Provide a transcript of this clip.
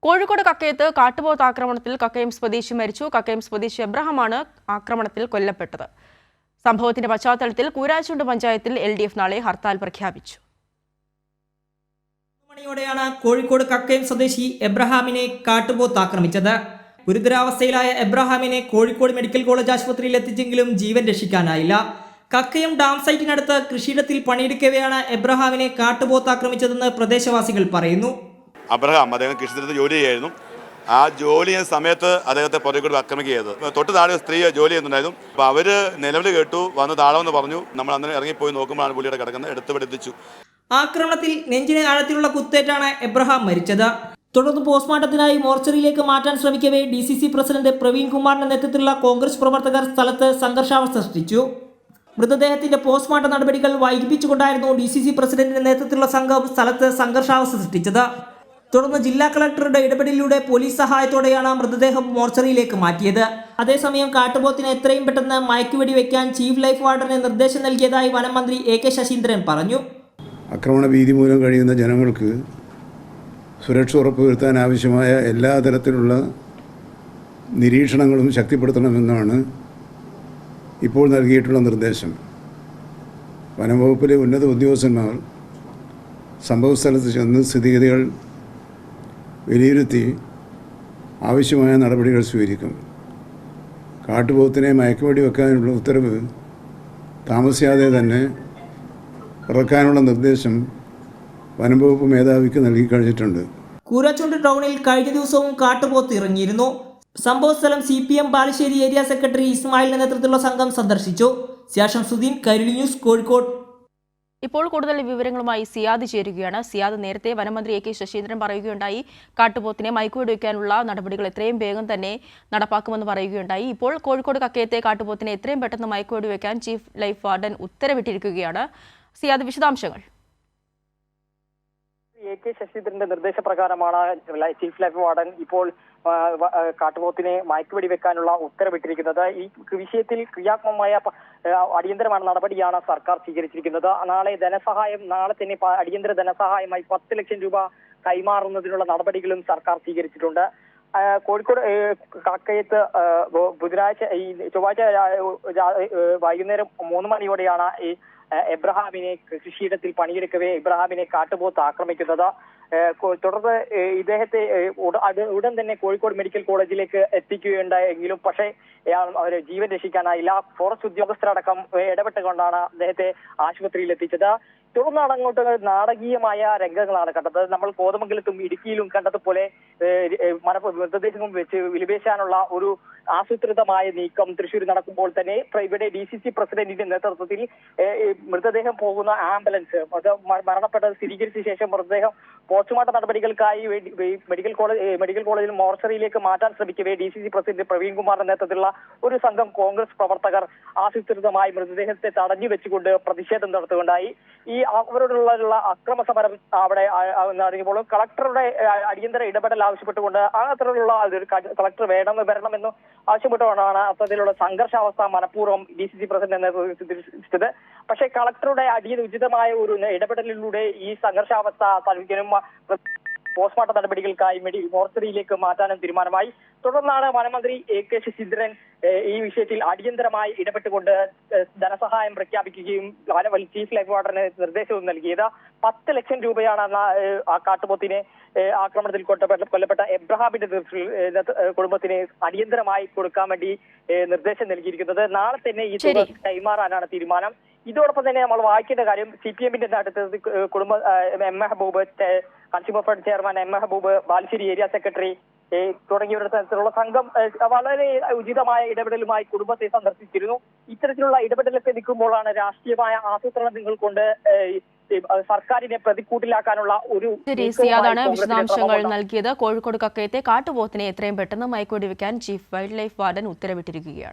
കോഴിക്കോട് കക്കയത്ത് കാട്ടുപോത്ത് ആക്രമണത്തിൽ കക്കയം സ്വദേശി മരിച്ചു. കക്കയം സ്വദേശി എബ്രഹാമാണ് ആക്രമണത്തിൽ കൊല്ലപ്പെട്ടത്. സംഭവത്തിന്റെ പശ്ചാത്തലത്തിൽ കൂരാച്ചുണ്ട് പഞ്ചായത്തിൽ LDF നാളെ ഹർത്താൽ പ്രഖ്യാപിച്ചു. മണിയോടെയാണ് കോഴിക്കോട് കക്കയം സ്വദേശി എബ്രഹാമിനെ കാട്ടുപോത്ത് ആക്രമിച്ചത്. ഗുരുതരാവസ്ഥയിലായ എബ്രഹാമിനെ കോഴിക്കോട് മെഡിക്കൽ കോളേജ് ആശുപത്രിയിൽ എത്തിച്ചെങ്കിലും ജീവൻ രക്ഷിക്കാനായില്ല. കക്കയം ഡാം സൈറ്റിനടുത്ത് കൃഷിയിടത്തിൽ പണിയെടുക്കവെയാണ് എബ്രഹാമിനെ കാട്ടുപോത്ത് ആക്രമിച്ചതെന്ന് പ്രദേശവാസികൾ പറയുന്നു. അബ്രഹാം അദ്ദേഹം കൃഷിസ്ഥലത്ത് ജോലി ചെയ്യായിരുന്നു. ആ ജോലി ചെയ്യുന്ന സമയത്ത് അദ്ദേഹത്തെ പുറകെ ആക്രമിക്കുകയത്. തൊട്ട് താഴെ സ്ത്രീ ജോലി ചെയ്യുന്നുണ്ടായിരുന്നു. അപ്പോൾ അവർ നിലവിൽ കേട്ടു, വന്ന് താഴെന്ന് പറഞ്ഞു. നമ്മൾ അന്നേരം ഇറങ്ങിപ്പോയി നോക്കുമ്പോഴാണ് പുള്ളിയുടെ കിടക്കുന്നത്. എടുത്തു. ആക്രമണത്തിൽ നെഞ്ചിന് ആഴത്തിലുള്ള കുത്തേറ്റാണ് എബ്രഹാം മരിച്ചത്. തുടർന്ന് പോസ്റ്റ്മോർട്ടത്തിനായി മോർച്ചറിയിലേക്ക് മാറ്റാൻ ശ്രമിക്കവേ DCC പ്രസിഡന്റ് പ്രവീൺ കുമാറിന്റെ നേതൃത്വത്തിലുള്ള കോൺഗ്രസ് പ്രവർത്തകർ സ്ഥലത്ത് സംഘർഷാവസ്ഥ സൃഷ്ടിച്ചു. മൃതദേഹത്തിന്റെ പോസ്റ്റ്മോർട്ടം നടപടികൾ വൈകിപ്പിച്ചുകൊണ്ടായിരുന്നു DCC പ്രസിഡന്റിന്റെ നേതൃത്വത്തിലുള്ള സംഘം സ്ഥലത്ത് സംഘർഷാവസ്ഥ സൃഷ്ടിച്ചത്. തുടർന്ന് ജില്ലാ കളക്ടറുടെ ഇടപെടലിലൂടെ പോലീസ് സഹായത്തോടെയാണ് മൃതദേഹം മോർച്ചറിയിലേക്ക് മാറ്റിയത്. അതേസമയം കാട്ടുപോത്തിനെ എത്രയും പെട്ടെന്ന് മയക്കുവെടി വയ്ക്കാൻ ചീഫ് ലൈഫ് വാർഡന് നിർദ്ദേശം നൽകിയതായി വനം മന്ത്രി AK ശശീന്ദ്രൻ പറഞ്ഞു. ആക്രമണ ഭീതി മൂലം കഴിയുന്ന ജനങ്ങൾക്ക് സുരക്ഷ ഉറപ്പുവരുത്താൻ ആവശ്യമായ എല്ലാ തരത്തിലുള്ള നിരീക്ഷണങ്ങളും ശക്തിപ്പെടുത്തണമെന്നാണ് ഇപ്പോൾ നൽകിയിട്ടുള്ള നിർദ്ദേശം. വനംവകുപ്പിലെ ഉന്നത ഉദ്യോഗസ്ഥന്മാർ സംഭവസ്ഥലത്ത് ചെന്ന് സ്ഥിതിഗതികൾ വിലയിരുത്തി ആവശ്യമായ നടപടികൾ സ്വീകരിക്കും. കാട്ടുപോത്തിനെ മയക്കുവെടി വെക്കാനുള്ള ഉത്തരവ് താമസിയാതെ തന്നെ ഇറക്കാനുള്ള നിർദ്ദേശം വനംവകുപ്പ് മേധാവിക്ക് നൽകിക്കഴിഞ്ഞിട്ടുണ്ട്. കൂരാച്ചുണ്ട് ടൗണിൽ കഴിഞ്ഞ ദിവസവും കാട്ടുപോത്ത് ഇറങ്ങിയിരുന്നു. സംഭവസ്ഥലം CPM ബാലുശ്ശേരി ഏരിയ സെക്രട്ടറി ഇസ്മായിലിന്റെ നേതൃത്വത്തിലുള്ള സംഘം സന്ദർശിച്ചു. ശംസുദ്ദീൻ, കൈരളി ന്യൂസ്, കോഴിക്കോട്. ഇപ്പോൾ കൂടുതൽ വിവരങ്ങളുമായി സിയാദ് ചേരുകയാണ്. സിയാദ്, നേരത്തെ വനമന്ത്രി AK ശശീന്ദ്രൻ പറയുകയുണ്ടായി, കാട്ടുപോത്തിനെ മയക്കുവെടി വയ്ക്കാനുള്ള നടപടികൾ എത്രയും വേഗം തന്നെ നടപ്പാക്കുമെന്ന് പറയുകയുണ്ടായി. ഇപ്പോൾ കോഴിക്കോട് കക്കയത്തെ കാട്ടുപോത്തിനെ എത്രയും പെട്ടെന്ന് മയക്കുവെടി വയ്ക്കാൻ ചീഫ് ലൈഫ് വാർഡൻ ഉത്തരവിട്ടിരിക്കുകയാണ്. സിയാദ്, വിശദാംശങ്ങൾ. AK ശശീന്ദ്രന്റെ നിർദ്ദേശപ്രകാരമാണ് ചീഫ് ലൈഫ് വാർഡൻ ഇപ്പോൾ കാട്ടുപോത്തിനെ മയക്കുവെടി വെക്കാനുള്ള ഉത്തരവിട്ടിരിക്കുന്നത്. ഈ വിഷയത്തിൽ ക്രിയാത്മകമായ അടിയന്തരമായ നടപടിയാണ് സർക്കാർ സ്വീകരിച്ചിരിക്കുന്നത്. നാളെ തന്നെ അടിയന്തര ധനസഹായമായി 10 ലക്ഷം രൂപ കൈമാറുന്നതിനുള്ള നടപടികളും സർക്കാർ സ്വീകരിച്ചിട്ടുണ്ട്. കോഴിക്കോട് കക്കയത്ത് ചൊവ്വാഴ്ച വൈകുന്നേരം 3 മണിയോടെയാണ് ഈ എബ്രഹാമിനെ കൃഷിയിടത്തിൽ പണിയെടുക്കവേ എബ്രഹാമിനെ കാട്ടുപോത്ത് ആക്രമിക്കുന്നത്. തുടർന്ന് ഇദ്ദേഹത്തെ ഉടൻ തന്നെ കോഴിക്കോട് മെഡിക്കൽ കോളേജിലേക്ക് എത്തിക്കുകയുണ്ടായെങ്കിലും പക്ഷേ അവരെ ജീവൻ രക്ഷിക്കാനായില്ല. ഫോറസ്റ്റ് ഉദ്യോഗസ്ഥരടക്കം ഇടപെട്ടുകൊണ്ടാണ് അദ്ദേഹത്തെ ആശുപത്രിയിൽ എത്തിച്ചത്. തുടർന്നാണ് അങ്ങോട്ട് നാടകീയമായ രംഗങ്ങളാണ് കണ്ടത്. നമ്മൾ കോതമംഗലത്തും ഇടുക്കിയിലും കണ്ടതുപോലെ മൃതദേഹം വെച്ച് വിലപേശാനുള്ള ഒരു ആസൂത്രിതമായ നീക്കം തൃശ്ശൂർ നടക്കുമ്പോൾ തന്നെ ഇവിടെ DCC പ്രസിഡന്റിന്റെ നേതൃത്വത്തിൽ മൃതദേഹം പോകുന്ന ആംബുലൻസ് മരണപ്പെട്ടത് സ്ഥിരീകരിച്ച ശേഷം മൃതദേഹം പോസ്റ്റ്മോർട്ടം നടപടികൾക്കായി മെഡിക്കൽ കോളേജിൽ മോർച്ചറിയിലേക്ക് മാറ്റാൻ ശ്രമിക്കവേ DCC പ്രസിഡന്റ് പ്രവീൺ കുമാറിന്റെ നേതൃത്വത്തിലുള്ള ഒരു സംഘം കോൺഗ്രസ് പ്രവർത്തകർ ആസൂത്രിതമായി മൃതദേഹത്തെ തടഞ്ഞു വെച്ചുകൊണ്ട് പ്രതിഷേധം നടത്തുകയുണ്ടായി. ഈ അവരോടുള്ള അക്രമ സമരം അവിടെ അറിയുമ്പോൾ കളക്ടറുടെ അടിയന്തര ഇടപെടൽ ആവശ്യപ്പെട്ടുകൊണ്ട് അത്തരത്തിലുള്ള കളക്ടർ വരണമെന്ന് ആവശ്യപ്പെട്ടുകൊണ്ടാണ് അത്തരത്തിലുള്ള സംഘർഷാവസ്ഥ മനഃപൂർവ്വം DCC പ്രസിഡന്റ് നേതൃത്വത്തിൽ. പക്ഷേ കളക്ടറുടെ ഉചിതമായ ഒരു ഇടപെടലിലൂടെ ഈ സംഘർഷാവസ്ഥ തടുക്കാനും പോസ്റ്റ്മോർട്ടം നടപടികൾക്കായി മോർച്ചറിയിലേക്ക് മാറ്റാനും തീരുമാനമായി. തുടർന്നാണ് വനമന്ത്രി AK ശശീന്ദ്രൻ ഈ വിഷയത്തിൽ അടിയന്തരമായി ഇടപെട്ടുകൊണ്ട് ധനസഹായം പ്രഖ്യാപിക്കുകയും ചീഫ് ലൈഫ് വാർഡന് നിർദ്ദേശവും നൽകിയത്. 10 ലക്ഷം രൂപയാണ് ആ കാട്ടുപോത്തിനെ ആക്രമണത്തിൽ കൊല്ലപ്പെട്ട എബ്രഹാമിന്റെ കുടുംബത്തിന് അടിയന്തരമായി കൊടുക്കാൻ വേണ്ടി നിർദ്ദേശം നൽകിയിരിക്കുന്നത്. നാളെ തന്നെ ഈ തുക കൈമാറാനാണ് തീരുമാനം. ഇതോടൊപ്പം തന്നെ നമ്മൾ വായിക്കേണ്ട കാര്യം CPMന്റെ അടുത്ത് M Mehboob, consumer fed chairman M Mehboob, Balussery area secretary തുടങ്ങിയവരുടെ തരത്തിലുള്ള സംഘം വളരെ ഉചിതമായ ഇടപെടലുമായി കുടുംബത്തെ സന്ദർശിച്ചിരുന്നു. ഇത്തരത്തിലുള്ള ഇടപെടലൊക്കെ നിൽക്കുമ്പോഴാണ് രാഷ്ട്രീയമായ ആസൂത്രണങ്ങൾ കൊണ്ട് സർക്കാരിനെ പ്രതിക്കൂട്ടിലാക്കാനുള്ള ഒരു സിയാദാണ് വിശദാംശങ്ങൾ നൽകിയത്. കോഴിക്കോട് കക്കയത്തെ കാട്ടുപോത്തിനെ എത്രയും പെട്ടെന്ന് മയക്കുവെടി വയ്ക്കാൻ ചീഫ് വൈൽഡ് ലൈഫ് വാർഡൻ ഉത്തരവിട്ടിരിക്കുകയാണ്.